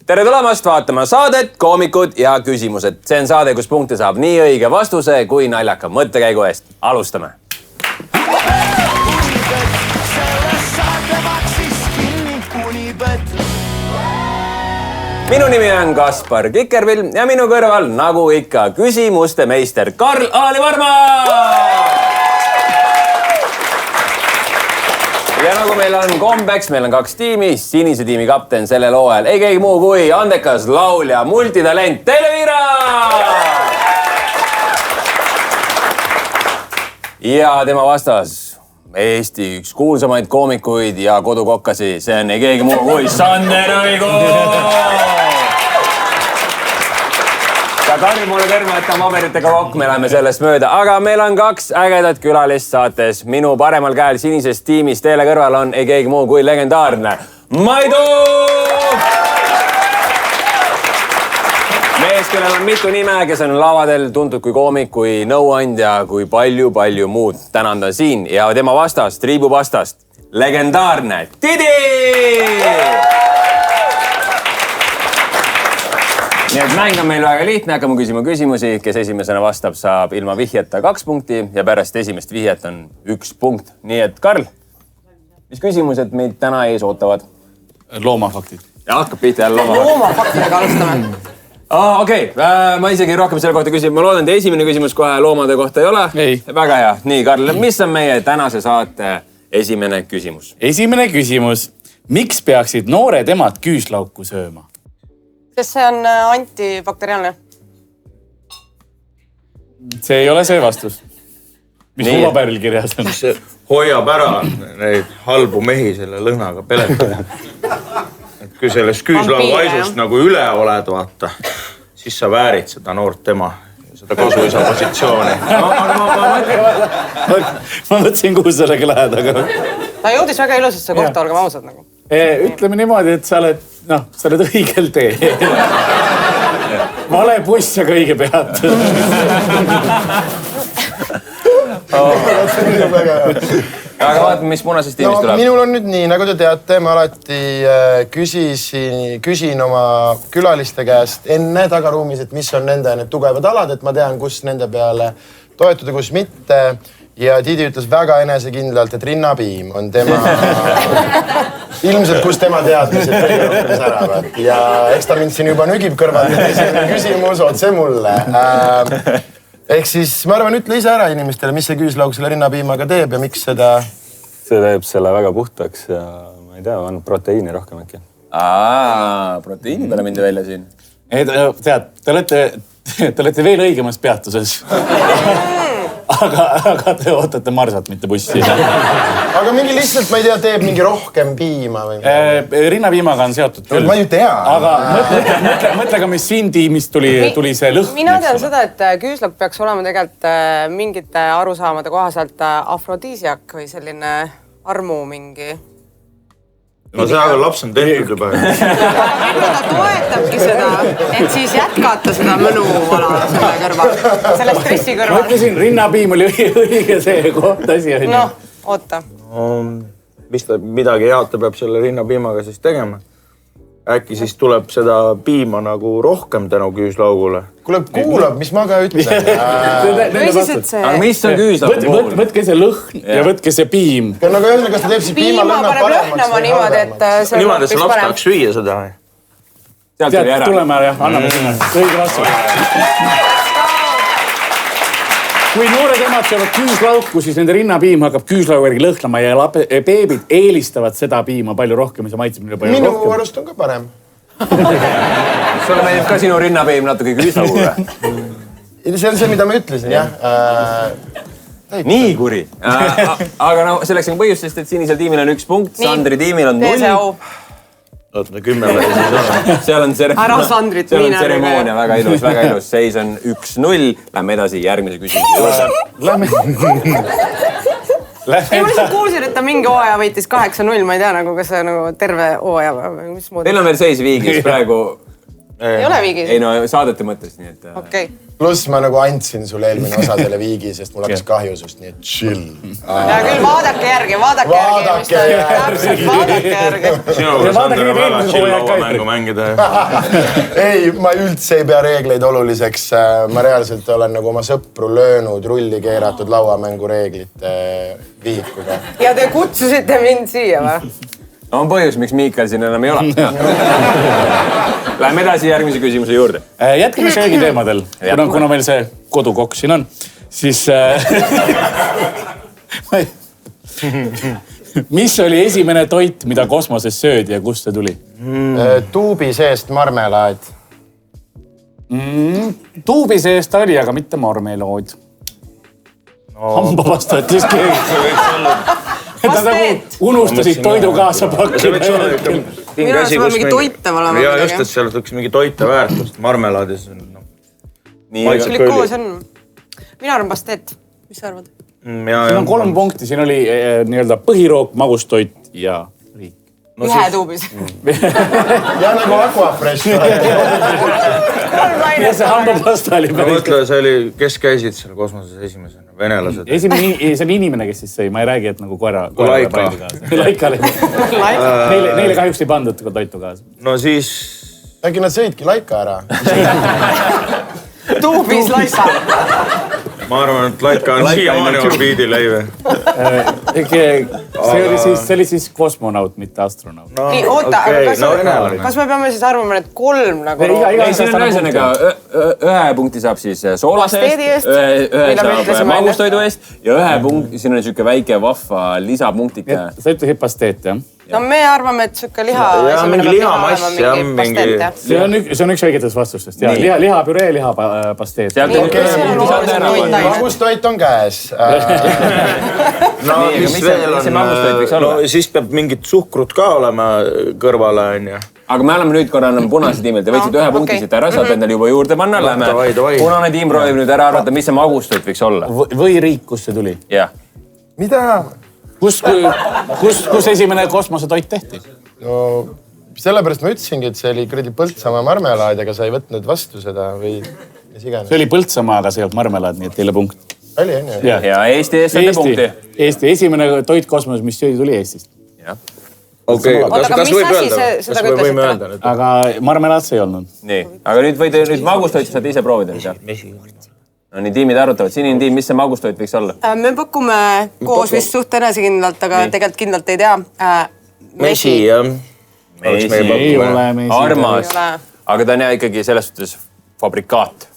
Tere tulemast vaatama saadet Koomikud ja küsimused. See on saade, kus punkte saab nii õige vastuse kui naljaka mõttekäigu eest. Alustame. Minu nimi on Kaspar Kikerpill ja minu kõrval, nagu ikka, küsimuste meister Karl-Alari Varma! Ja nagu meil on kombeks, meil on 2 tiimi, sinise tiimi kapten sellel hooajal ei keegi muu kui andekas laulja, multitalent Televira! Ja tema vastas Eesti üks kuulsamaid koomikuid ja kodukokkasi, see on ei keegi muu kui Sander Õigu! Ja Karl mulle terve, et on paberitega kokk, me läheme sellest mööda. Aga meil on 2 ägedat külalist saates. Minu paremal käel sinisest tiimist teele kõrval on ei keegi muu kui legendaarne Maidu! Mees, kellel on mitu nime, kes on lavadel tuntud kui koomik, kui nõuandja, kui palju muud. Tänan ta siin ja tema vastast, triibu vastast, legendaarne Tidi! Nii et mäng on meil väga lihtne, hakkame küsima küsimusi, kes esimesena vastab, saab ilma vihjeta 2 punkti ja pärast esimest vihjet on 1 punkt. Nii et Karl, mis küsimused meid täna ees ootavad? Loomafaktid. Ja hakkab pihta jälle loomafaktidega alustame. Okei, ma isegi rohkem selle kohta küsin. Ma loodan, et esimene küsimus kohe loomade kohta ei ole. Ei. Väga hea. Nii, Karl, mis on meie tänase saate esimene küsimus? Esimene küsimus. Miks peaksid noored emad küüslauku sööma? Sest see on antibakteriaalne. See ei ole see vastus. Mis mu paberil kirjas on? See hoiab ära neid halbu mehi selle lõhnaga peletada. Et kui sellest küüslaugu aisust nagu üle oled, vaata, siis sa väärid seda noort ema, seda kasuisa positsiooni. Ma mõtlesin, kuhu sellega lähed, aga... Ta jõudis väga ilusasse kohta, olgem ausad nagu. Ütleme niimoodi, et sa oled õigel tee. Vale buss, aga õige pead. Aga vaatame, mis punasest tiimist tuleb. Minul on nüüd nii, nagu te teate, ma alati küsin oma külaliste käest enne tagaruumis, et mis on nende need tugevad alad, et ma tean, kus nende peale toetuda, kus mitte. Ja Tidi ütles väga enesekindlalt, et rinnapiim on tema... Ilmselt, kus tema teadmised kõige rohkem säravad. Ja eks ta mind siin juba nügib kõrvalt, et esimene küsimus otse mulle. Ehk siis ma arvan, ütle ise ära inimestele, mis see küüslauk selle rinnapiimaga teeb ja miks seda... See teeb selle väga puhtaks ja ma ei tea, on proteiini rohkem äkki. Proteiini peale mindi välja siin. Tead, te olete veel õigemas peatuses. Aga te ootate marsat, mitte bussi. Aga mingi lihtsalt, ma ei tea, teeb mingi rohkem piima või... Rinnapiimaga on seotud küll. Ma ju tean. Aga mõtle ka, mis siin tiimist tuli see lõhn. Mina tean seda, et küüslauk peaks olema tegelikult mingite arusaamade kohaselt afrodiisiak või selline armu mingi... No see aga laps on tehtud juba. Ta toetabki seda, et siis jätkata seda mõnuvala selle kõrval, selle stressi kõrval. Ma ütlesin, rinnapiim oli õige see koht asi. No, oota. Mis ta midagi head ta peab selle rinnapiimaga siis tegema? Äkki siis tuleb seda piima nagu rohkem tänu küüslaugule. Kuulab, mis ma ka ütlen. Või siis, et see... Aga mis on küüslaugu puhul? Võtke see lõhn ja võtke see piim. Nagu öelnud, kas ta teeb siis piima lõhnab paremaks või halvemaks? Niimoodi, et see laps tahaks süüa seda. Tead, tuleme ära, anname sinna. Õige vastus. Kui noored emad söövad küüslauku, siis nende rinnapiim hakkab küüslaugu järgi lõhnama ja beebid eelistavad seda piima palju rohkem ja see maitseb neile palju rohkem. Minu arust on ka parem. Sulle meeldib ka sinu rinnapiim natuke küüslaugu või? See on see, mida ma ütlesin, jah. Nii kuri. Aga no selleks on põhjust, sest et sinisel tiimil on 1 punkt, Sandri tiimil on 0. Oota, 10 peale siis on. Seal on tseremoonia, väga ilus. Seis on 1-0. Lähme edasi järgmise küsimuse juurde. Ma lihtsalt kuulsin, et ta mingi hooaja võitis 8-0. Ma ei tea, kas see terve hooaja või mis moodi. Teil on veel seis viigis praegu ei ole viigis? ei no saadete mõttes, nii et... Okei. Pluss ma nagu andsin sulle eelmine osa selle viigi, sest mul hakkas kahju sust, nii et chill. Ja küll vaadake järgi. Vaadake järgi. Sinuga Sander on väga chill lauamängu mängida. Ei, ma üldse ei pea reegleid oluliseks. Ma reaalselt olen nagu oma sõpru löönud rulli keeratud lauamängu reeglite vihikuga. Ja te kutsusite mind siia või? On põhjus, miks Miikal siin enam ei ole. Läheme edasi järgmise küsimuse juurde. Jätkame söögi teemadel. Kuna meil see kodukokk siin on, siis... Mis oli esimene toit, mida kosmoses söödi ja kust see tuli? Tuubi seest marmelaad. Tuubi seest oli, aga mitte marmelaad. Hambapasta ütles keegi. Ta nagu unustasid toidu kaasa pakkida. Minu arust on mingi toite olema. Ja just, et seal võiks mingi toite väärtust. Marmelaadis on... Glükoos on. Mina arvan pasteet. Mis sa arvad? Siin on 3 punkti. Siin oli nii-öelda põhirook, magustoit ja riik. Ühe tuubis. Ja nagu Aquafresh. Ja see hambapasta oli päris. Mõtle, see oli, kes käisid seal kosmoses esimesena? Venelased. See on inimene, kes siis sõi. Ma ei räägi, et nagu koera... Laika. Laika. Neile kahjuks ei pandud toitu kaasa. No siis... Äkki nad sõidki Laika ära. Tuubis Laika. Ma arvan, et Laika on siiamaani orbiidileive. See oli siis kosmonaut, mitte astronaut. Nii, oota, aga kas me peame siis arvama, et 3 nagu... Ei, siin on ühesõnaga, ühe punkti saab siis soolase eest, ühe saab magustoidu eest ja ühe punkti, siin on niisugune väike vahva lisapunktike. Sa ütlesid pasteet, jah? No me arvame, et siuke liha... Ja mingi lihamass ja mingi... See on üks õigetest vastustest. Lihapüree, lihapasteet. Magustoit on käes. No mis veel on? No siis peab mingit suhkrut ka olema kõrvale, on ju. Aga me oleme nüüd korra punase tiimil. Te võtsid ühe punkti siit ära, saate endale juba juurde panna. Lähme punane tiim proovib nüüd ära arvata, mis see magustoit võiks olla. Või riik, kus see tuli? Jah. Mida? Kus esimene kosmosetoit tehti? No sellepärast ma ütlesingi, et see oli kuradi Põltsamaa marmelaad, aga sa ei võtnud vastu seda või mis iganes. See oli Põltsamaa, aga see ei olnud marmelaad, nii et teile punkt. Oli, on ju? Ja Eesti eest saate punkti. Eesti esimene toit kosmoses, mis tuli Eestist. Okei, kas võib öelda? Aga marmelaad see ei olnud. Nii, aga nüüd magustoit saate ise proovida. No nii tiimid arutavad. Sinine tiim, mis see magustoit võiks olla? Me pakume koos vist suht enesekindlalt, aga tegelikult kindlalt ei tea. Mesi, jah. Ei ole mesi. Armas. Aga ta on ikkagi selles suhtes fabrikaat.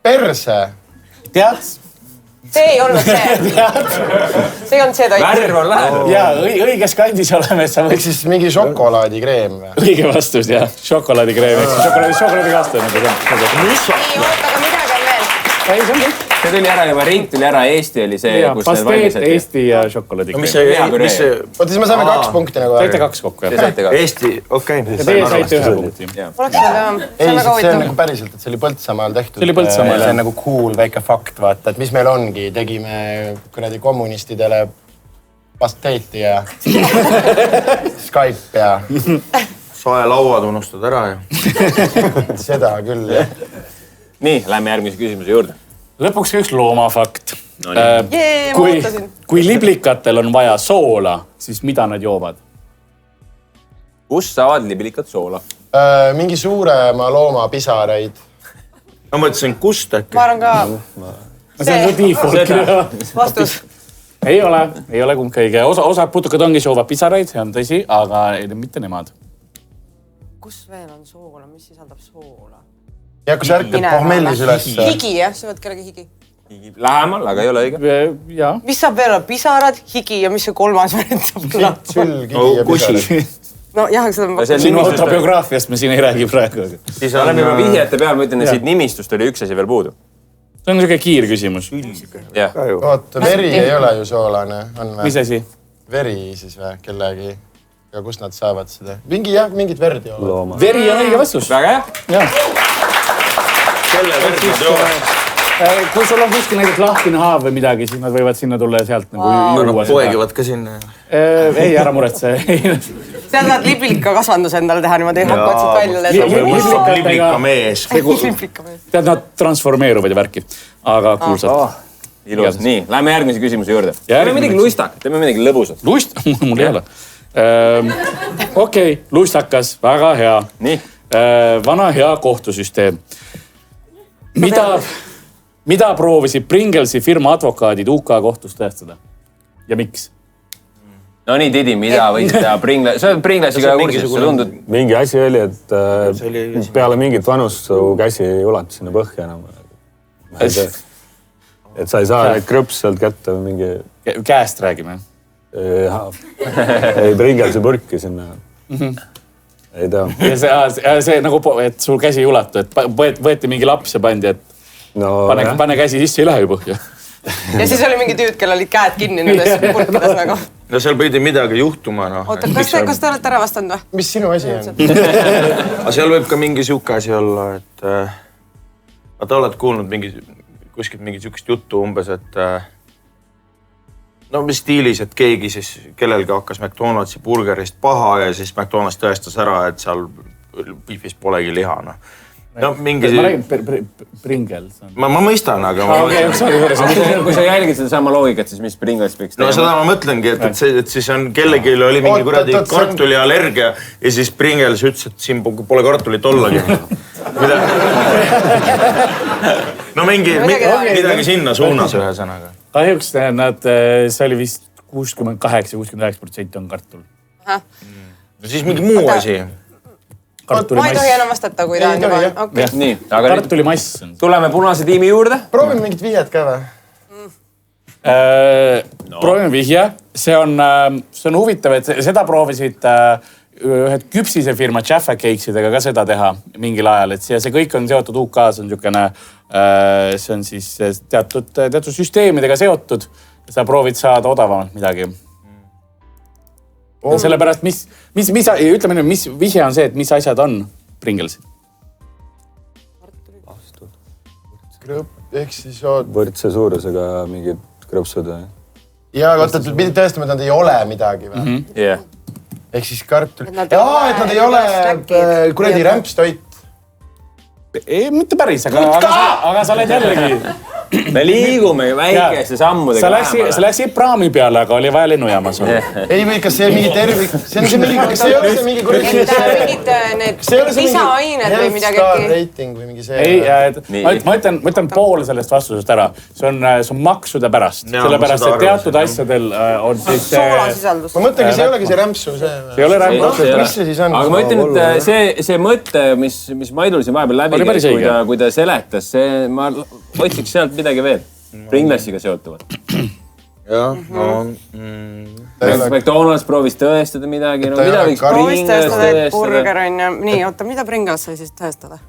Perse. Tead? See ei olnud see. See ei olnud see toit. Värv on lähedal. Jaa, õiges kandis oleme. Ehk siis mingi šokolaadikreem või? Õige vastus, jah. Šokolaadikreem. Šokolaadikaste. Nii, oota, aga midagi on veel. See tuli ära juba, riik tuli ära, Eesti oli see, kus need pasteet, valmised. Eesti ja šokolaadikreem. Mis see... Oota, siis me saame 2 punkti nagu. Saite 2 kokku, jah. Eesti, okei. Ja teie saite 1 punkti. Oleks veel, ei, see on nagu päriselt, et see oli Põltsamaal tehtud. See oli Põltsamaal, see on nagu cool väike fakt, vaata, et mis meil ongi. Tegime kuradi kommunistidele pasteeti ja Skype ja... Soe lauad unustad ära ja... Seda küll, jah. Nii, lähme järgmise küsimuse juurde. Lõpuks üks loomafakt. Jee, ma ootasin. Kui liblikatel on vaja soola, siis mida nad joovad? Kus saavad liblikat soola? Mingi suurema looma pisaraid. Ma mõtlesin, kust äkki? Ma arvan ka... See on default. Vastus. Ei ole kumbki õige. Osa putukad ongi joovad pisaraid, see on tõsi, aga mitte nemad. Kus veel on soola? Mis sisaldab soola? Ja kui sa ärkad pohmellis üles... Higi, jah? Söövad kellegi higi? Lähemal, aga ei ole õige. Jaa. Mis saab veel olla? Pisarad, higi ja mis see 3. variant saab olla? Sülg, higi ja pisarad. No jah, seda on... Sinu autobiograafiast me siin ei räägi praegu. Oleme juba vihjete peal, ma ütlen, et siit nimistust oli üks asi veel puudu. See on niisugune kiir küsimus. Oota, veri ei ole ju soolane, on või? Mis asi? Veri siis või, kellegi. Ja kust nad saavad seda? Mingit verd ei ole. Veri on õige vastus. Väga hea. Jah. Kelle verd nad joovad? kui sul on kuskil näiteks lahtine haav või midagi, siis nad võivad sinna tulla ja sealt nagu juua seda. Poegivad ka sinna. Ei, ära muretse. Seal tahad liblika kasvandus endale teha niimoodi, hakka otsad välja. Liblika mees. Tead, nad transformeeruvad ja värki. Aga kuulsad. Ilus. Nii, lähme järgmise küsimuse juurde. Teeme midagi lustakat, teeme midagi lõbusat. Mul ei ole. Okei, lustakas, väga hea. Nii. Vana hea kohtusüsteem. Mida proovisid Pringlesi firma advokaadid UK kohtus tõestada? Ja miks? No nii, Didi, mida võid teha Pringles? Sa oled Pringlesiga kursis, sa tundud... Mingi asi oli, et peale mingit vanust su käsi ei ulatu sinna põhja enam. Et sa ei saa neid krõps sealt kätte või mingi... Käest räägime. Ei, Pringlesi põrki sinna. Ei tea. Ja see nagu, et sul käsi ei ulatu, et võeti mingi laps ja pandi, et pane käsi sisse, ei lähe ju põhja. Ja siis oli mingi tüüd, kel olid käed kinni nendes purkides nagu. No seal pidi midagi juhtuma, noh. Oota, kas te olete ära vastanud või? Mis sinu asi on? Aga seal võib ka mingi siuke asi olla, et... Ta oled kuulnud kuskilt mingi siukest juttu umbes, et... No mis stiilis, et keegi siis kellelgi hakkas McDonaldsi burgerist paha ja siis McDonalds tõestas ära, et seal beefis polegi liha, noh. No mingi... Ma räägin Pringles. Ma mõistan, aga... Kui sa jälgid seda sama loogikat, siis mis Pringles võiks teha? No seda ma mõtlengi, et siis on kellelgi oli mingi kuradi kartuliallergia ja siis Pringles ütles, et siin pole kartulit ollagi. No midagi sinna suunas ühe sõnaga. Kahjuks see oli vist 68-69% on kartul. Siis mingi muu asi. Ma ei tohi enam vastata, kui ta on juba. Nii, aga kartulimass on. Tuleme punase tiimi juurde. Proovime mingit vihjed ka või? Proovime vihje. See on huvitav, et seda proovisid ühed küpsise firma Jaffa Cakesidega ka seda teha mingil ajal. Et see kõik on seotud UK-s, see on siis teatud süsteemidega seotud. Sa proovid saada odavamalt midagi. Sellepärast, ütleme, mis vihje on see, et mis asjad on Pringlesid? Ehk siis... Võrdse suurusega mingid krõpsud või? Ja, aga pidid tõestama, et nad ei ole midagi või? Jah. Ehk siis kartul... et nad ei ole kuradi rämpstoit. Ei, mitte päris, aga sa oled jällegi... Me liigume väikeste sammudega. Sa läksid praami peale, aga oli vaja lennujaamas olla. Ei või, kas see on mingi tervik? Kas see ei ole see mingi kuradi... Mingid need lisaained või midagi. Star rating või mingi see... Ei, ma ütlen poole sellest vastusest ära. See on maksude pärast. Sellepärast, et teatud asjadel on siis... Soolasisaldus. Ma mõtlengi, see ei olegi see rämpsu. See ei ole rämpsu. Mis see siis on? Aga ma ütlen, et see mõte, mis Maidul siin vahepeal läbi, kui ta seletas, ma otsiks sealt midagi veel. Pringlesiga seotuvad. Jah, McDonalds proovis tõestada midagi. Mida võiks Proovis Pringles tõestada, et burger on ja... Nii, oota, mida Pringles sai siis tõestada?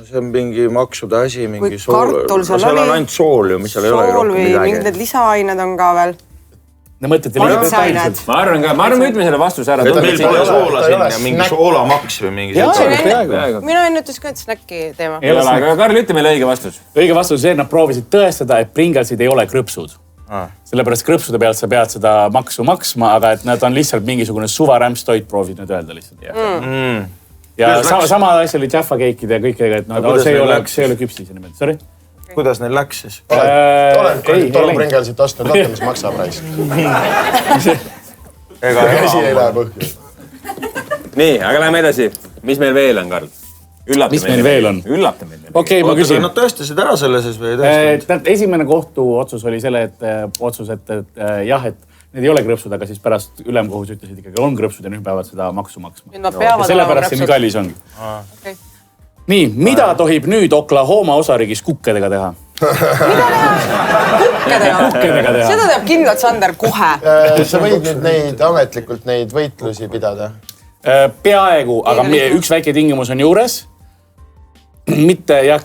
See on mingi maksude asi, mingi sool. Kartul seal on ainult sool ju, mis seal ei ole rohkem midagi. Mingid need lisaained on ka veel. Ne mõtlete liiga detailselt. Ma arvan, ütleme selle vastuse ära. Et meil pole soola sinna, mingi soolamaks või mingi... Mina ennütus ka, et snäkki teema. Ei ole, aga Karl, ütle meile õige vastus. Õige vastus see, et nad proovisid tõestada, et Pringlesid ei ole krõpsud. Sellepärast krõpsude pealt sa pead seda maksu maksma, aga et nad on lihtsalt mingisugune suvarämpstoit, proovid nüüd öelda lihtsalt. Ja sama asja oli Jaffa Cake'ide ja kõikidega, et see ei ole küpsis ja niimoodi. Sorry? Kuidas neil läks siis? Olen tolu Pringlesit ostnud, vaata, mis maksab raisk. Käsi ei lähe põhju. Nii, aga lähme edasi. Mis meil veel on, Karl? Mis meil veel on? Üllata meil. Okei, ma küsin. Nad tõestasid ära selle siis või ei tõestanud? Esimene kohtuotsus oli selle, et jah, et need ei ole krõpsud, aga siis pärast ülemkohus ütlesid ikkagi on krõpsud ja nüüd peavad seda maksu maksma. Ja sellepärast see nii kallis ongi. Nii, mida tohib nüüd Oklahoma osariigis kukkedega teha? Kukkedega teha? Seda teab kindlalt Sander kohe. Sa võid nüüd ametlikult neid võitlusi pidada? Peaaegu, aga üks väike tingimus on juures. Mitte, jah,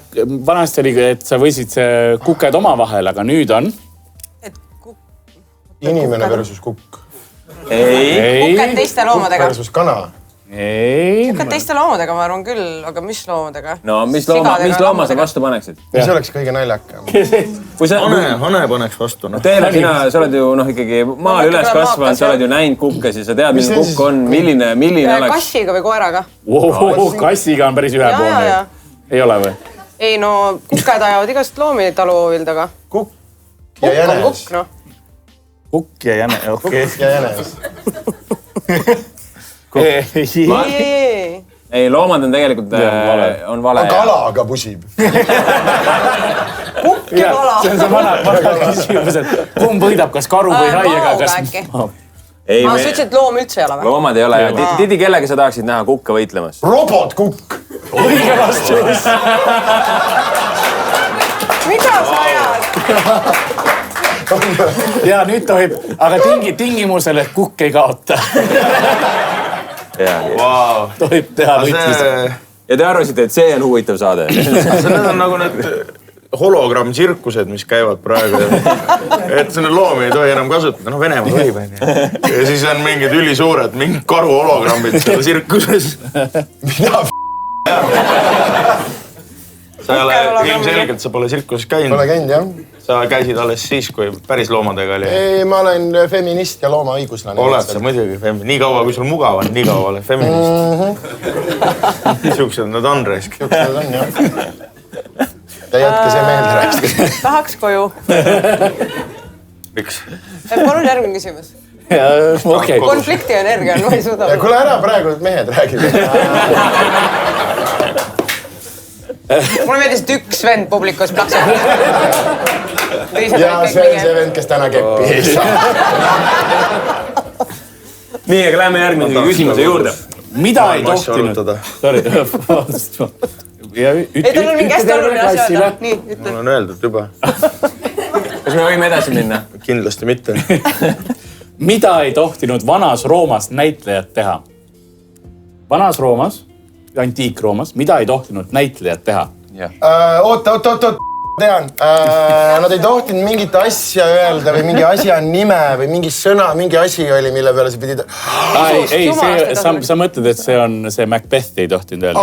vanasti oli, et sa võisid kuked oma vahel, aga nüüd on... Inimene versus kukk. Ei. Kuked teiste loomadega. Kukk versus kana. ei. Ikka teiste loomadega ma arvan küll, aga mis loomadega? No mis looma sa vastu paneksid? mis oleks kõige naljakam? Hane paneks vastu. Teele, sa oled ju ikkagi maal üles kasvanud, sa oled ju näinud kukkesi, sa tead, milline kukk on, milline oleks... Kassiga või koeraga? Kassiga on päris ühepoolne. Ei ole või? Ei no, kukked ajavad igast loomi taluhoovil taga. Kukk ja jänes. Kukk, noh. Kukk ja jänes, okei. Kukk ja jänes. Ei, loomad on tegelikult on vale. Kalaga pusib. Kukk ja kala. See on see vana küsimus, et kumb võidab, kas karu või raiega? Maaga äkki. Ma ütlesin, et loom üldse ei ole või? Loomad ei ole. Tidi, kellega sa tahaksid näha kukka võitlemas? Robotkukk. Õige vastus. Mida sa ajad? Ja nüüd tohib, aga tingimusel, et kukk ei kaota. Tohib teha võitlis. Ja te arvasite, et see on huvitav saade? Need on nagu need hologramm-tsirkused, mis käivad praegu. Et selle loomi ei tohi enam kasutada. No Venemaa võib. Ja siis on mingid ülisuured, mingid karu hologrammid selle tsirkuses. Mida Sa ei ole ilmselgelt, sa pole tsirkuses käinud. Pole käinud, jah. Sa käisid alles siis, kui päris loomadega oli. Ei, ma olen feminist ja loomaõiguslane. Oled sa muidugi. Nii kaua, kui sul mugav on, nii kaua ole feminist. Siuksed nad on, Resk. Siuksed nad on, jah. Ja jätke see meelde rääkida. Tahaks koju. Miks? Palun järgmine küsimus. Konflikti energia on, ma ei suuda. Kuule ära praegu, et mehed räägid. Mulle meeldis, et üks vend publikus plaksab. Ja see on see vend, kes täna keppi ei saa. Nii, aga lähme järgmine küsimuse juurde. Mida ei tohtinud? Sorry. Ei, tal on mingi hästi oluline asja öelda. Nii, ütle. Mul on öeldud juba. Kas me võime edasi minna? Kindlasti mitte. Mida ei tohtinud Vanas Roomas näitlejad teha? Vanas Roomas, Antiik-Roomas, mida ei tohtinud näitlejad teha? Oot, tean. Nad ei tohtinud mingit asja öelda või mingi asja nime või mingi sõna, mingi asi oli, mille peale sa pidid... Ei, sa mõtled, et see on see Macbeth ei tohtinud öelda.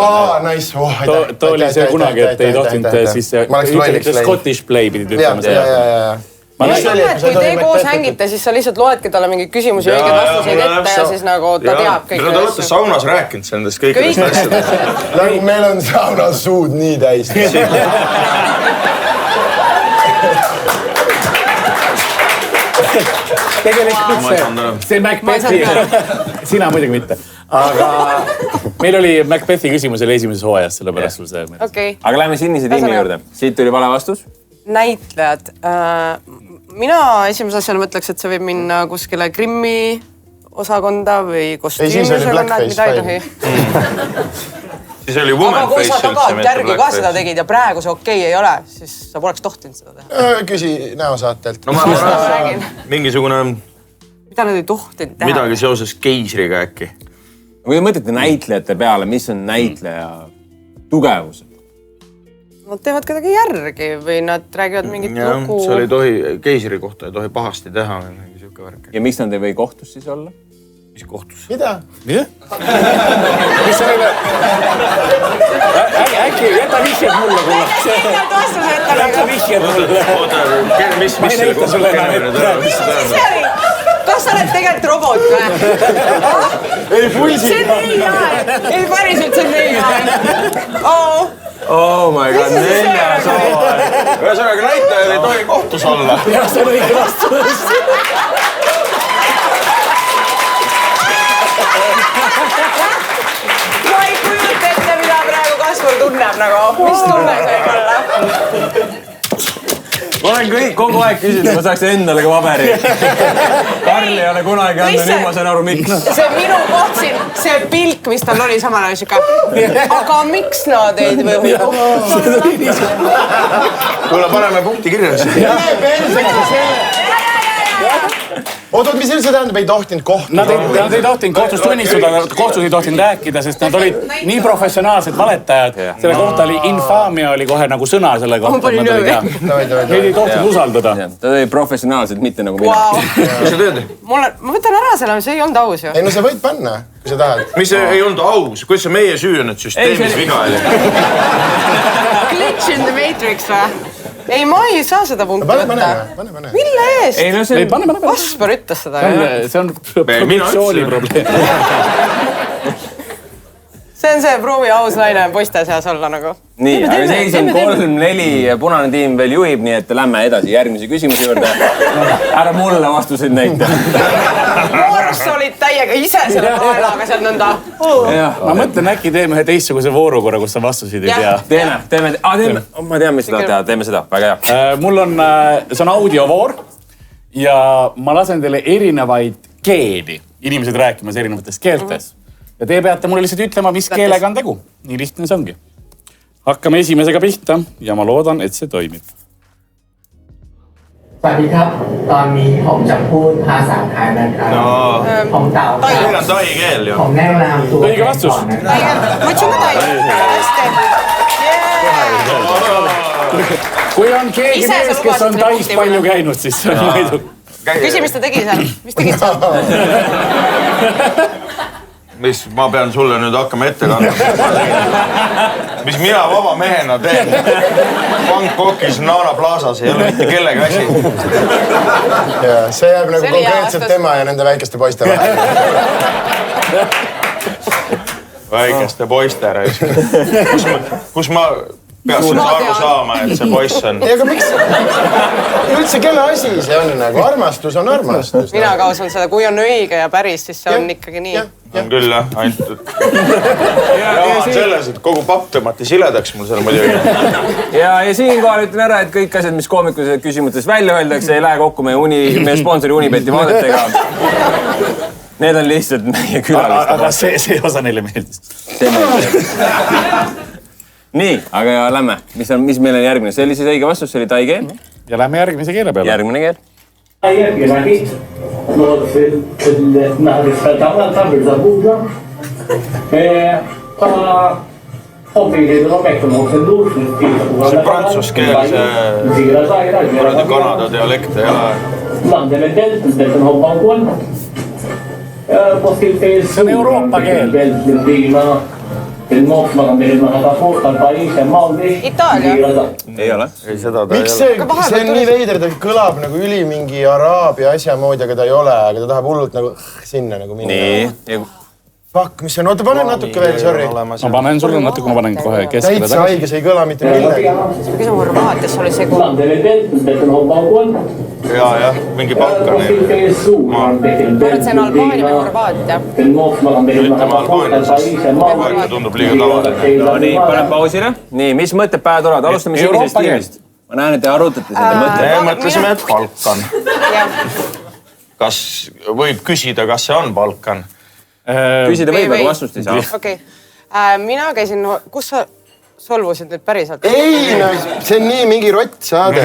Nice. Too oli see kunagi, et ei tohtinud siis Scottish Play pidid ütlema seda. Kui te koos hängite, siis sa lihtsalt loedki talle mingeid küsimusi ja õiged vastuseid ette ja siis nagu ta teab kõik. Te olete saunas rääkinud nendest kõikidest asjadest. Nagu meil on saunas suud nii täis. Tegelikult see Macbethi, sina muidugi mitte, aga meil oli Macbethi küsimus oli esimeses hooajas, sellepärast sul see. Aga lähme Sinise tiimi juurde. Siit tuli vale vastus. Näitlejad. Mina esimese asjale mõtleks, et see võib minna kuskile Grimmi osakonda või kostüümiosakonna, et mida ei tohi. Siis oli Woman Face. Aga kui sa tagant järgi ka seda tegid ja praegu see okei ei ole, siis sa poleks tohtinud seda teha. Küsi näosaatelt. No ma räägin. Mingisugune... Mida nad ei tohtinud teha? Midagi seoses keisriga äkki. Kui te mõtlete näitlejate peale, mis on näitleja tugevus? Nad teevad kedagi järgi või nad räägivad mingit lugu. Seal ei tohi, keisri kohta ei tohi pahasti teha või mingi siuke värk. Ja miks nad ei või kohtus siis olla? Mis kohtus? Mida? Mida? Mis sa võime? Äkki jäta vihjed mulle kuule. Jäta vihjed mulle. Mis selle kohta? Kas sa oled tegelikult robot või? Ei puisi. See on nii hea. Ei päriselt, see on nii hea. Oh my god, 4 sool. Ühesõnaga näitajad ei tohi kohtus olla. Ja see on õige vastus. Ma ei kujuta ette, mida praegu Kasper tunneb nagu. Mis tunne see võib olla? Ma olen kogu aeg küsinud, et ma saaks endale ka paberi. Karl ei ole kunagi andnud, nüüd ma saan aru, miks. See minu koht siin, see pilk, mis tal oli samal ajal siuke. Aga miks nad ei või? Kuule, paneme punkti kirjas. Pensioni selle. oot, mis see tähendab, ei tohtinud kohtuda? Nad ei tohtinud kohtust tunnistada, kohtus ei tohtinud rääkida, sest nad olid nii professionaalsed valetajad. Selle kohta oli infaamia oli kohe nagu sõna selle kohta. Neid ei tohtinud usaldada. Ta oli professionaalselt, mitte nagu mina. Mis sa teed? Ma võtan ära selle, see ei olnud aus ju. Ei no sa võid panna, kui sa tahad. Mis ei olnud aus? Kuidas see meie süü on, et süsteemis viga oli? Glitch in the Matrix või? Ei, ma ei saa seda punkti võtta. Mille eest? Ei no see on... Kaspar ütles seda. See on produktsiooni probleem. See on see proovi aus naine poiste seas olla nagu. Nii, aga seis on 3-4 punane tiim veel juhib, nii et lähme edasi järgmise küsimuse juurde. Ära mulle vastuseid näita. Morss olid täiega ise selle naelaga seal nõnda. Ma mõtlen, äkki teeme ühe teistsuguse voorukorra, kus sa vastuseid ei tea. Teeme. Ma tean, mis sa tahad teha. Teeme seda. Väga hea. Mul on, see on audiovoor ja ma lasen teile erinevaid keeli inimesed rääkimas erinevates keeltes. Ja te peate mulle lihtsalt ütlema, mis keelega on tegu. Nii lihtne see ongi. Hakkame esimesega pihta ja ma loodan, et see toimib. สวัสดีครับ ตอนนี้ผมจะพูดภาษาไทยนะครับผมเต่า Meil on tai keel ju. ผมแนะนำตัว Õige vastus. Mõtlesin ka tai. Kui on keegi mees, kes on Tais palju käinud, siis see on muidu. Küsi, mis ta tegi seal? Mis tegid seal? Mis ma pean sulle nüüd hakkama ette kandma. Mis mina vaba mehena teen. Bangkokis Nana Plazas ei ole mitte kellegi asi. Ja, see jääb nagu konkreetselt tema ja nende väikeste poiste vahel. Väikeste poiste reis. Kus ma peaksin aru saama, et see poiss on... Ei, aga miks? Üldse, kelle asi see on? Nagu armastus on armastus. Mina kausun seda, kui on õige ja päris, siis see on ikkagi nii. On küll jah, ainult... Jaa, selles, et kogu papp tõmmati siledaks mul seal muidugi. Ja siinkohal ütlen ära, et kõik asjad, mis koomikuse küsimustes välja öeldakse, ei lähe kokku meie sponsori Unibeti vaadetega. Need on lihtsalt meie külalist. Aga see osa neile meeldis. See meeldis. Nii, aga lähme. Mis meil on järgmine? See oli siis õige vastus, see oli tai keel. Ja lähme järgmise keele peale. Järgmine keel. See prantsus keel, see Kanada dialekt ei ole. See on Euroopa keel. Itaalia. Ei ole. Ei, seda ta Miks ei ole. see on nii veider, ta kõlab nagu üli mingi araabia asja moodi, aga ta ei ole, aga ta tahab hullult nagu sinna nagu minna. Nii. Fuck, mis see on? Oota, panen natuke veel, sorry. Ma panen sulle natuke, ma panen kohe keskele Täitsa haige, see ei kõla mitte millegi. Küsin Horvaatias oli segu. Jah, mingi Balkan. Ma arvan, see on Albaania või Horvaatia. Ütleme Albaania, sest Horvaatia tundub liiga tavaline. No nii, panen pausile. Nii, mis mõtted pähe tulevad? Alustame sinisest tiimist. Ma näen, et te arutate seda mõtted. Me mõtlesime, et Balkan. Kas võib küsida, kas see on Balkan? Küsida võib, aga vastust ei saa. Okei. Mina käisin, kus sa solvusid nüüd päriselt? Ei, see on nii mingi rott saade.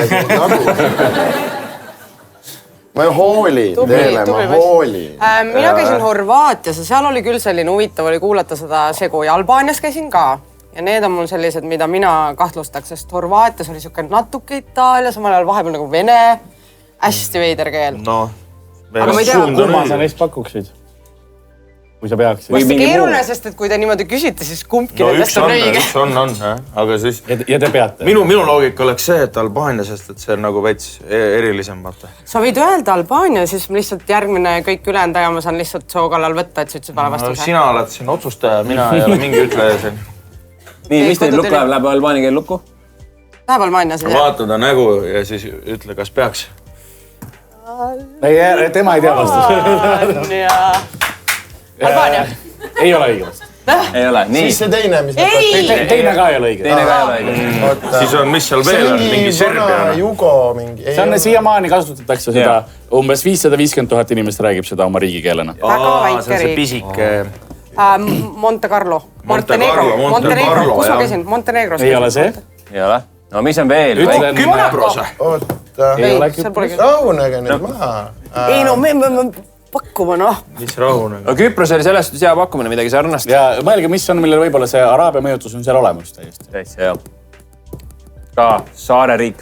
Ma ju hooli teile, ma hooli. Mina käisin Horvaatias ja seal oli küll selline huvitav oli kuulata seda segu ja Albaanias käisin ka. Ja need on mul sellised, mida mina kahtlustaks, sest Horvaatias oli siuke natuke Itaalia, samal ajal vahepeal nagu vene, hästi veider keel. No, aga ma ei tea. Kumma sa neist pakuksid? Kui sa peaksid. Hästi keeruline, sest et kui te niimoodi küsite, siis kumbki nendest on õige. Üks on, aga siis... Ja te peate. Minu loogika oleks see, et Albaania, sest et see on nagu veits erilisem, vaata. Sa võid öelda Albaania, siis lihtsalt järgmine kõik ülejäänud aja ma saan lihtsalt soo kallal võtta, et sa ütlesid vale vastuse. Sina oled siin otsustaja, mina ei ole mingi ütleja siin. Nii, mis teil lukku läheb Albaania keel lukku? Läheb Albaania siis. Vaata ta nägu ja siis ütle, kas peaks. Tema ei tea vastust. Albaania. Ei ole õige vastust. Ei ole, nii. Siis see teine, mis... Teine ka ei ole õige. Teine ka ei ole õige. Siis on, mis seal veel on, mingi Serbia. Jugo mingi... See on siiamaani kasutatakse seda, umbes 550 000 inimest räägib seda oma riigikeelena. Väga väike riik. Pisike... Monte Carlo. Montenegro. Kus ma käisin? Montenegros. Ei ole see? Ei ole. No mis on veel? Küprose. rahunege nüüd maha. Ei no me pakkuma noh. Mis rahunege? Küpros oli sellest hea pakkumine midagi sarnast. Ja mõelge, mis on, millel võib-olla see Araabia mõjutus on seal olemas täiesti. Täitsa hea. Ka saareriik.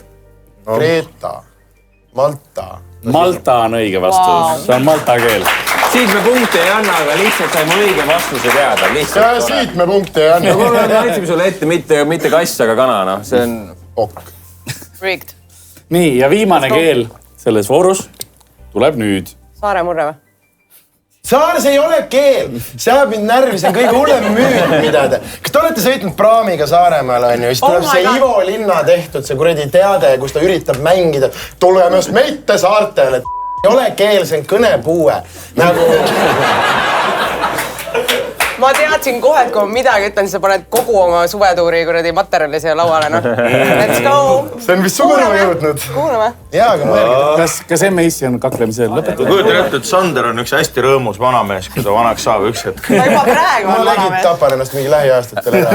Kreeta, Malta. Malta on õige vastus, see on malta keel. Siit me punkti ei anna, aga lihtsalt saime õige vastuse teada. Siit me punkti ei anna. No me võtsime sulle ette mitte kass, aga kana, noh. See on... Rigged. Nii, ja viimane keel selles voorus tuleb nüüd. Saare murre või? Saares ei ole keel. See ajab mind närvi, see on kõige hullem müüt, mida te... Kas te olete sõitnud praamiga Saaremaal, on ju? Siis tuleb see Ivo Linna tehtud, see kuradi teade, kus ta üritab mängida. Tuleme just meite saartele. Ei ole keel, see on kõnepuue. Nagu... Ma teadsin kohe, et kui ma midagi ütlen, siis sa paned kogu oma suvetuuri kuradi materjali siia lauale, noh. Let's go! See on vist su kõrva jõudnud. Kuulame. Jaa, aga mõelge. Kas M.A.C. on kaklemise lõpetatud? Kujutan ette, et Sander on üks hästi rõõmus vanamees, kui ta vanaks saab üks hetk. Ma juba praegu Ma on legid vanamees. tapan ennast mingi lähiaastatel ära.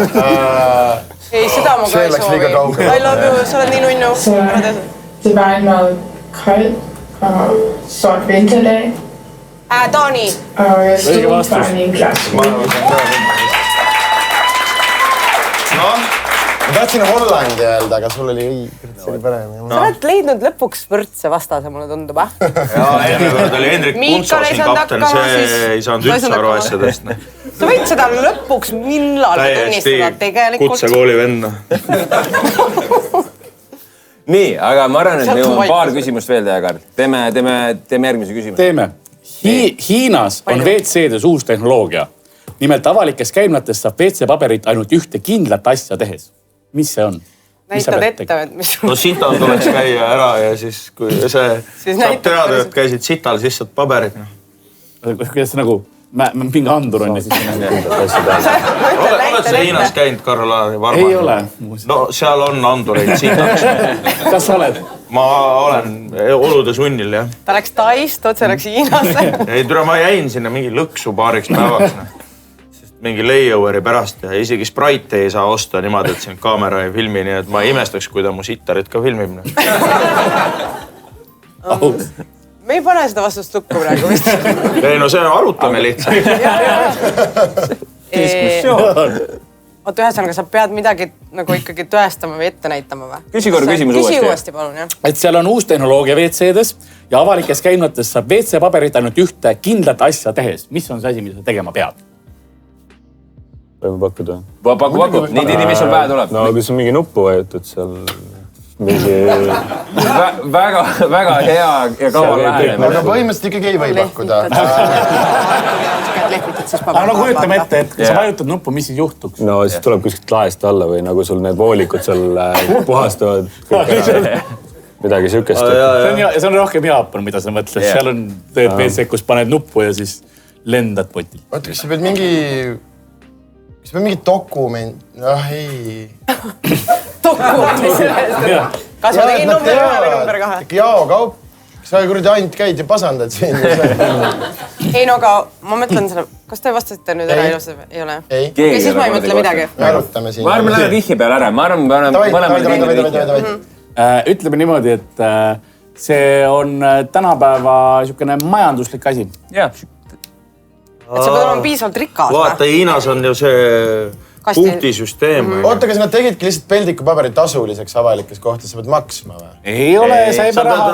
Ei, seda ma ka See ei läks liiga soovi. kaugele. I love you, sa oled nii nunnu. Det var en meget kold og sort vinterdag, Taani. og jeg stod foran en glas vin. Ma tahtsin Hollandi öelda, aga sul oli õige. See oli parem. Sa oled leidnud lõpuks võrdse vastase, mulle tundub, ah? Jaa, enne kord oli Hendrik Puntso Miikal ei siin saanud kapten, hakkama, see siis- ei saanud Ta ei üldse saanud aru hakkama. asjadest. Sa võid seda lõpuks millalgi Täiesti tunnistada tegelikult. kutsekooli venna. Nii, aga ma arvan, et Sealt meil on vaikus. paar küsimust veel teha, Karl. Teeme järgmise küsimuse. Teeme. Hiinas on WC-des uus tehnoloogia. Nimelt avalikes käimlates saab WC-paberit ainult ühte kindlat asja tehes. Mis see on? Näitad ette, et mis... No sital tuleks käia ära ja siis kui see saab näitad teada, päris- et käisid sital, siis saad paberit. Kuidas see nagu mingi andur on ja siis... Oled sa Hiinas käinud, Karl Alari? Ei ole. No seal on andureid sitaks. Kas sa oled? Ma olen olude sunnil, jah. Ta läks Taist, otse läks Hiinasse. Ei, türa, ma jäin sinna mingi lõksu paariks päevaks. Mingi layoveri pärast ja isegi Sprite ei saa osta niimoodi, et siin kaamera ei filmi, nii et ma imestaks, kui ta mu sittarit ka filmib. Me ei pane seda vastust lukku praegu vist. Ei, no see arutame lihtsalt. Oota, ühesõnaga, sa pead midagi nagu ikkagi tõestama või ette näitama või? Küsi korra küsimus uuesti. Küsi uuesti, palun, jah. Et seal on uus tehnoloogia WC-des ja avalikes käimlates saab WC-paberit ainult ühte kindlat asja tehes. Mis on see asi, mida sa tegema pead? Võime pakkuda. Paku. Nii, mis sul pähe tuleb? No kui sa mingi nuppu vajutad seal, mingi... Väga hea ja kaua läheb. Aga põhimõtteliselt ikkagi ei või pakkuda. Aga no kujutame ette, et kui sa vajutad nuppu, mis siis juhtuks? No siis tuleb kuskilt laest alla või nagu sul need voolikud seal puhastavad. Midagi sükest. See on rohkem Jaapan, mida sa mõtled. Seal on tööd WC, kus paned nuppu ja siis lendad potil. Oota, kas sa pead mingi dokument... Ah, ei... Dokument sellest. Kas ma tegin number 1 või number 2? Ikka jaokaup. Sa kuradi ainult käid ja pasandad siin. Ei no, aga ma mõtlen selle... Kas te vastasite nüüd ära ilusti? Ei ole? Ei. Ja siis ma ei mõtle midagi. Me arutame siin. Ma arvan, lähe vihje peale ära. Ma arvan, Davai. Ütleme niimoodi, et see on tänapäeva niisugune majanduslik asi. jah. Et sa pead olema piisavalt rikas. Vaata, Hiinas on ju see punktisüsteem. Oota, kas nad tegidki lihtsalt peldikupaberi tasuliseks avalikes kohtades, sa pead maksma või? Ei ole, sa ei pea raha.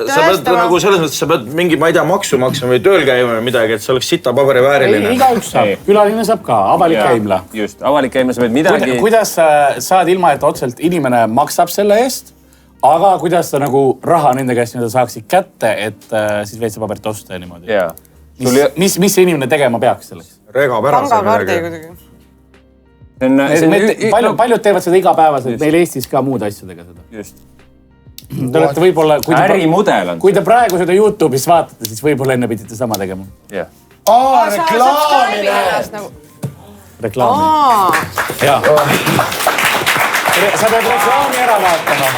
Sa pead nagu selles mõttes, sa pead mingi, ma ei tea, maksu maksma või tööl käima või midagi, et see oleks sita paberi vääriline. Igaüks saab. Külaline saab ka, avalik käimla. Just, avalik käimla, sa pead midagi... Kuidas sa saad ilma, et otseselt inimene maksab selle eest, aga kuidas sa nagu raha nende käest nii-öelda saaksid kätte, et siis WC-paberit osta ja niimoodi? Mis see inimene tegema peaks selleks? Rega pärast. Pangakaardi kuidagi. Paljud teevad seda igapäevaselt, meil Eestis ka muude asjadega seda. Just. Te olete võib-olla... Ärimudel on. Kui te praegu seda YouTube'is vaatate, siis võib-olla enne pidite sama tegema. Jah. Reklaamine! Reklaami. Jaa. Sa pead reklaami ära vaatama.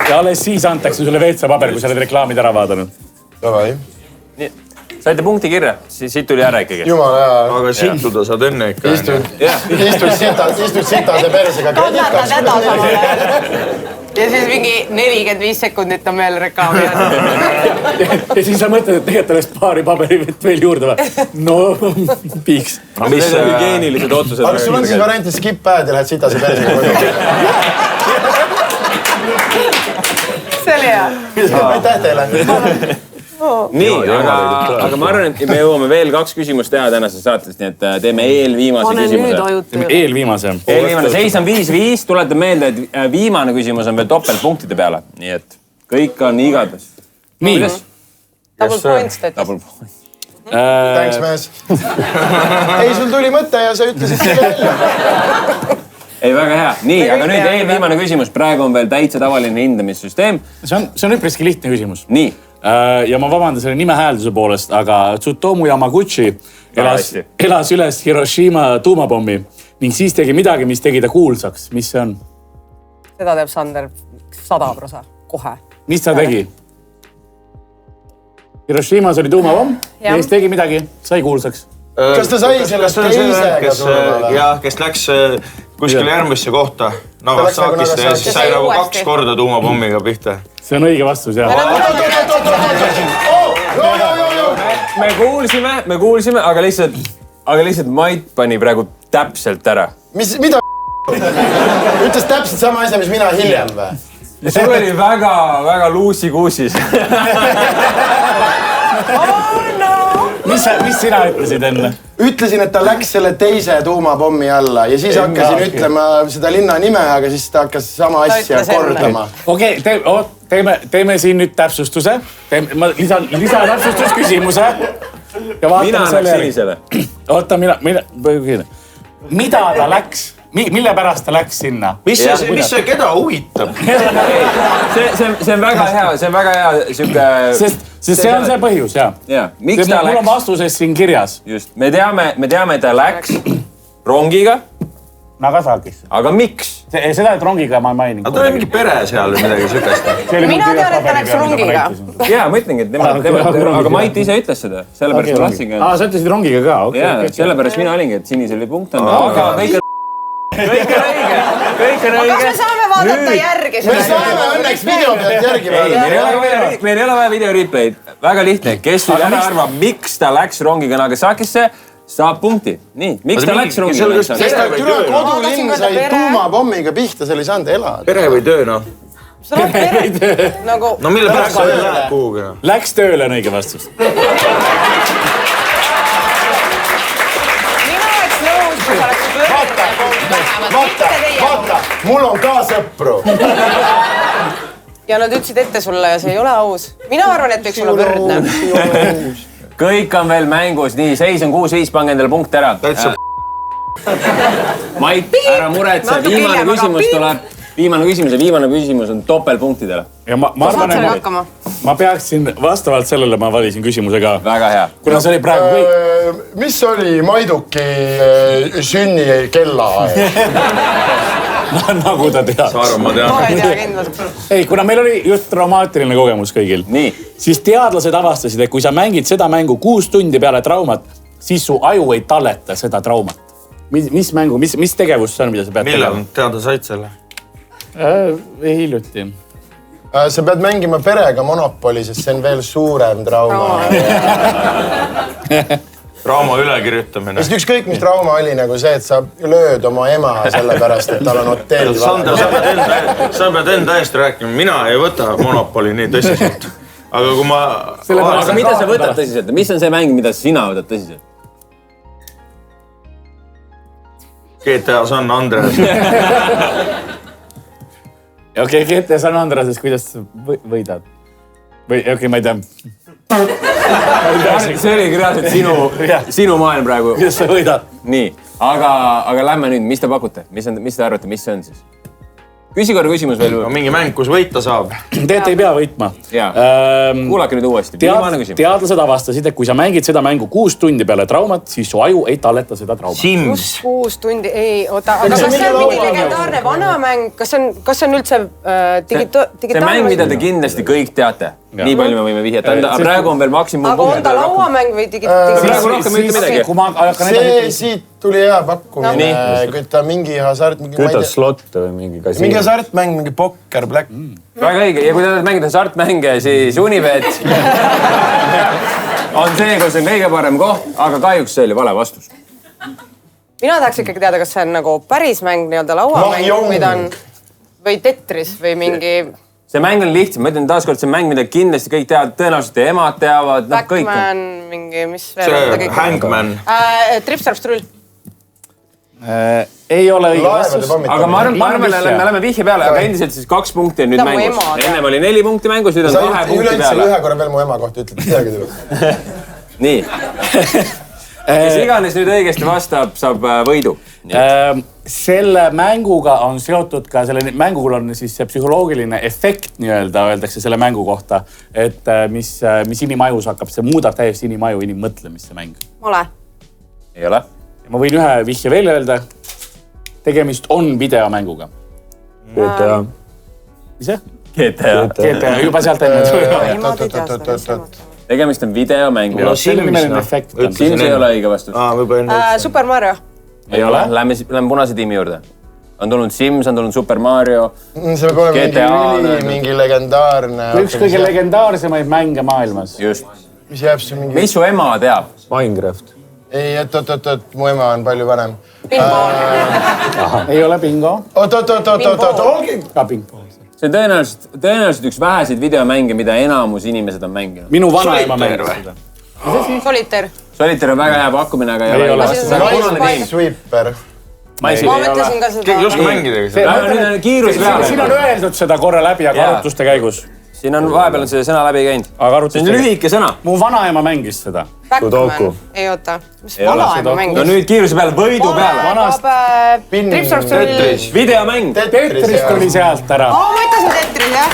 Ja alles siis antakse sulle WC-paber, kui sa oled reklaamid ära vaadanud. Davai. Saite punkti kirja, siit tuli ära ikkagi. Jumala hea. Aga sintuda saad enne ikka. Istud sitase persega Kannatad häda samal ajal. ja siis mingi 45 sekundit on veel reklaami ja siis sa mõtled, et tegelikult oleks paari paberivett veel juurde või? No piiks. Mis hügieenilised otsused? Aga sul on siis varianti skip ad ja lähed sitase päris. see oli hea. Aitäh teile. Nii, aga ma arvan, et me jõuame veel 2 küsimust teha tänases saates, nii et teeme eelviimase küsimuse. Eelviimase. Eelviimane, seis on 5-5, tuletan meelde, et viimane küsimus on veel topeltpunktide peale, nii et kõik on igades. Nii. Double points teed. Double points. Thanks, mees. Ei, sul tuli mõte ja sa ütlesid selle välja. Ei, väga hea. Nii, aga nüüd eelviimane küsimus. Praegu on veel täitsa tavaline hindamissüsteem. See on üpriski lihtne küsimus. Nii. Ja ma vabandan selle nime häälduse poolest, aga Tsutomu Yamaguchi elas üles Hiroshima tuumapommi ning siis tegi midagi, mis tegi ta kuulsaks. Mis see on? Seda teeb Sander 100% kohe. Mis ta tegi? Hiroshimas oli tuumapomm ja siis tegi midagi, sai kuulsaks. Kas ta sai sellest teisega surma? Jah, kes läks kuskil järgmisse kohta Nagasakisse ja siis sai nagu 2 korda tuumapommiga pihta. See on õige vastus, jah. Me kuulsime, aga lihtsalt Mait pani praegu täpselt ära. Mida ütles täpselt sama asja, mis mina hiljem või? Sul oli väga luusi-kuusis. Mis sina ütlesid enne? Ütlesin, et ta läks selle teise tuumapommi alla ja siis hakkasin ütlema seda linna nime, aga siis ta hakkas sama asja kordama. Okei, teeme siin nüüd täpsustuse. Ma lisan täpsustusküsimuse. Mina läks sinisele. Oota, mida ta läks? Mille pärast ta läks sinna? Mis see keda huvitab? See on väga hea siuke... Sest see on see põhjus, jah. Miks ta läks? Mul on vastuses siin kirjas. Just. Me teame, et ta läks rongiga. Nagasakisse. Aga miks? Seda, et rongiga ma mainin. Aga ta oli mingi pere seal või midagi sükast. Mina tean, et ta läks rongiga. Jaa, ma ütlengi, et aga Mait ise ütles seda. Sellepärast ma lasingi. Sa ütlesid rongiga ka, okei. Sellepärast mina olingi, et sinisel punkt on. Aga kõik on õige. Aga kas me saame vaadata järgi? Me saame õnneks video pealt järgi vaadata. Meil ei ole vaja video replay'd. Väga lihtne. Kes nüüd ära arvab, miks ta läks rongiga Nagasakisse, saab punkti. Nii, miks ta läks rongiga Nagasakisse? Sest ta küla kodulinn sai tuumapommiga pihta, seal ei saanud elada. Pere või töö, noh? Sul on pere. No mille pärast sa lähed kuhugi? Läks tööle on õige vastus. Vaata, mul on ka sõpru. Ja nad ütlesid ette sulle ja see ei ole aus. Mina arvan, et võiks olla võrdne. Kõik on veel mängus. Nii, seis on 6-5, pange endale punkt ära. Mait, ära muretse. Viimane küsimus tuleb. Viimane küsimus on topelpunktidele. Ja ma arvan, et ma peaksin vastavalt sellele ma valisin küsimuse ka. Väga hea. Kuna see oli praegu kõik... Mis oli Maiduki sünni kellaaeg? Nagu ta teab. Saar, ma tean. Ma ei tea kindlalt. Ei, kuna meil oli just traumaatiline kogemus kõigil. Nii. Siis teadlased avastasid, et kui sa mängid seda mängu 6 tundi peale traumat, siis su aju ei talleta seda traumat. Mis mängu, mis tegevus see on, mida sa pead tegema? Millal teada said selle? Hiljuti. Sa pead mängima perega Monopoli, sest see on veel suurem trauma. Trauma ülekirjutamine. Sest ükskõik, mis trauma oli nagu see, et sa lööd oma ema sellepärast, et tal on hotell. Sander, sa pead enda eest rääkima. Mina ei võta Monopoli nii tõsiselt. Aga kui ma... Aga mida sa võtad tõsiselt? Mis on see mäng, mida sina võtad tõsiselt? GTA San Andreas. Okei, GTA San Andreases, kuidas võidad? Või okei, ma ei tea. See oli reaalselt sinu maailm praegu. Kuidas sa võidad? Nii, aga lähme nüüd, mis te pakute? Mis te arvate, mis see on siis? Küsi korra küsimus veel. Mingi mäng, kus võita saab. Tegelikult ei pea võitma. Kuulake nüüd uuesti. Teadlased avastasid, et kui sa mängid seda mängu 6 tundi peale traumat, siis su aju ei talleta seda traumat. Sims. 6 tundi, ei, oota. Aga kas see on mingi legendaarne vana mäng? Kas see on üldse digitaalne? See mäng, mida te kindlasti kõik teate. nii palju me võime vihjata anda, aga praegu on veel maksimum. Aga on ta lauamäng või Praegu rohkem mitte midagi. See siit tuli hea pakkumine, kui ta mingi hasart... Kütad slotte või mingi kasiin. Mingi hasartmäng, mingi pokker, black. Väga õige. Ja kui te tahate mängida hasartmänge, siis Unibet on see, kus on kõige parem koht, aga kahjuks see oli vale vastus. Mina tahaks ikkagi teada, kas see on nagu päris mäng, nii-öelda lauamäng või ta on... Või Tetris või mingi... See mäng on lihtsam, ma ütlen taaskord, see mäng, mida kindlasti kõik teavad, tõenäoliselt teie emad teavad, no kõik. Backman, mingi, mis veel? See Hangman. Trips-Traps-Trull. Ei ole õige vastus. Aga ma arvan, me oleme vihje peale, aga endiselt siis 2 punkti on nüüd mängus. Ennem oli 4 punkti mängus, nüüd on 2 punkti peale. Üleüldse ühe korra veel mu ema kohta ütled, midagi tuleb. Nii. Kes iganes nüüd õigesti vastab, saab võidu. Selle mänguga on seotud ka, selle mängul on siis see psühholoogiline efekt nii-öelda, öeldakse selle mängu kohta, et mis inimajus hakkab, see muudab täiesti inimaju, inimmõtlemist see mäng. Ole. Ei ole. Ma võin ühe vihje veel öelda. Tegemist on videomänguga. GTA. Mis see? GTA. Juba sealt enne. Tegemist on videomängu. Selline efekt on. Sims ei ole õige vastus. Super Mario. Ei ole. Lähme punase tiimi juurde. On tulnud Sims, on tulnud Super Mario. See peab olema mingi legendaarne. Üks kõige legendaarsemaid mänge maailmas. Just. Mis jääb see mingi... Mis su ema teab? Minecraft. Ei, oot, mu ema on palju vanem. Ei ole bingo. Oot, olgi. Ka bingo. See on tõenäoliselt üks väheseid videomänge, mida enamus inimesed on mänginud. Minu vanaema mängis seda. Solitaire. Solitaire on väga hea pakkumine, aga ei ole vastus. Sweeper. Ma mõtlesin ka seda. Keegi oskab mängidagi seda. Nüüd on kiirus peale. Siin on öeldud seda korra läbi, aga arutluste käigus. Siin on vahepeal see sõna läbi käinud. See on lühike sõna. Mu vanaema mängis seda. Sudoku. Ei oota. Mis vanaema mängis? No nüüd kiiruse peale, võidu peale. Trips-Traps-Trull. Videomäng. Tetris tuli sealt ära. Ma ütlesin Tetris, jah.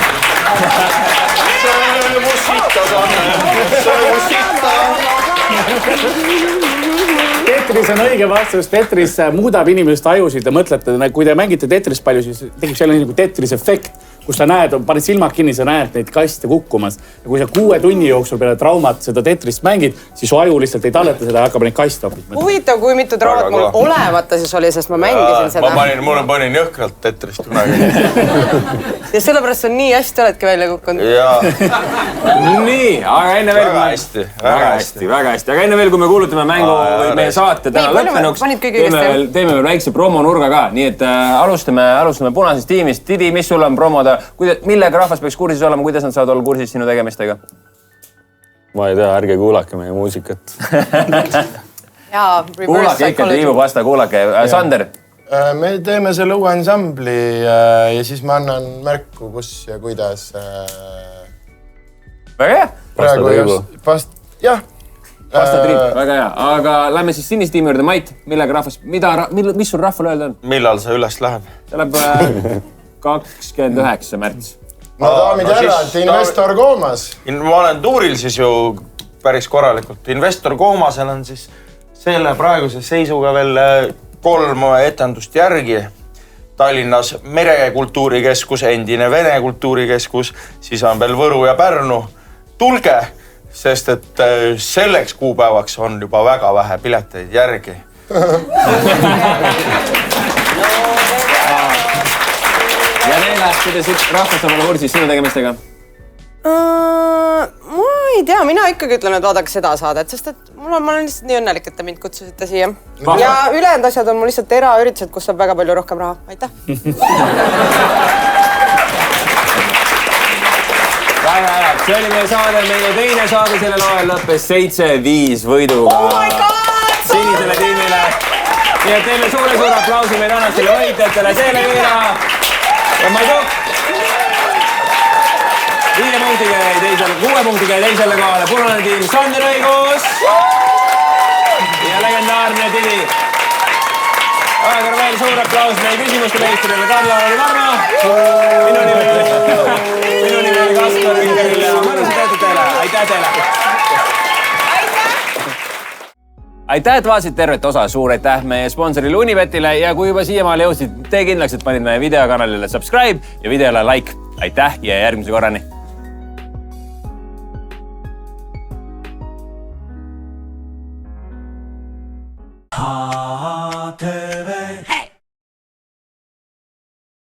Tetris on õige vastus. Tetris muudab inimesest ajusid ja mõtlete, kui te mängite Tetris palju, siis tekib selline nagu Tetris efekt, kus sa näed, paned silmad kinni, sa näed neid kaste kukkumas. Ja kui sa 6 tunni jooksul peale traumat seda Tetrist mängid, siis su aju lihtsalt ei talleta seda ja hakkab neid kaste hoopis. Huvitav, kui mitu traumat mul olemata siis oli, sest ma mängisin seda. Mulle panin jõhkralt Tetrist kunagi. Ja sellepärast on nii hästi oledki välja kukkunud. Nii, aga enne veel... Väga hästi. Aga enne veel, kui me kuulutame mängu või meie saate täna lõppenuks, teeme veel väikse promonurga ka. Nii et alustame punasest tiimist. Didi, mis sul on promoda? Millega rahvas peaks kursis olema, kuidas nad saavad olla kursis sinu tegemistega? Ma ei tea, ärge kuulake meie muusikat. Kuulake ikka, Tiivu Pasta, kuulake. Sander? Me teeme selle uue ansambli ja siis ma annan märku, kus ja kuidas. Väga hea. Praegu just. Jah. Pasta triip, väga hea. Aga lähme siis sinise tiimi juurde. Mait, millega rahvas, mis sul rahvale öelda on? Millal see üles läheb? See läheb 29. märts. No daamid ja härrad, Investor Koomas. Ma olen tuuril siis ju päris korralikult. Investor Koomasel on siis selle praeguse seisuga veel 3 etendust järgi. Tallinnas Merekultuurikeskus, endine Vene kultuurikeskus, siis on veel Võru ja Pärnu. Tulge, sest et selleks kuupäevaks on juba väga vähe pileteid järgi. Ja Neela, kuidas rahvas on kursis sinu tegemistega? Ma ei tea, mina ikkagi ütlen, et vaadake seda saadet, sest et ma olen lihtsalt nii õnnelik, et te mind kutsusite siia. Ja ülejäänud asjad on mul lihtsalt eraüritused, kus saab väga palju rohkem raha. Aitäh! Väga hea. See oli meie saade, meie teine saade sellel ajal lõppes 7-5 võiduga sinisele tiimile. Nii et teeme suure aplausi meie tänastele võitjatele, Teele Viira ja Maidok. 6 punktiga jäi teisele kohale punane tiim Sander Õigus ja legendaarne Didi. Aga veel suur aplaus meie küsimuste meistrile Karl-Lari Varno. Minu nimi oli Kaspar Vinkeril ja mõnusat töötud teile. Aitäh teile! Aitäh, et vaatasid tervet osa. Suur aitäh meie sponsorile Unibetile ja kui juba siiamaale jõudsid, tee kindlaks, et panid meie videokanalile subscribe ja videole like. Aitäh ja järgmise korrani! हाथ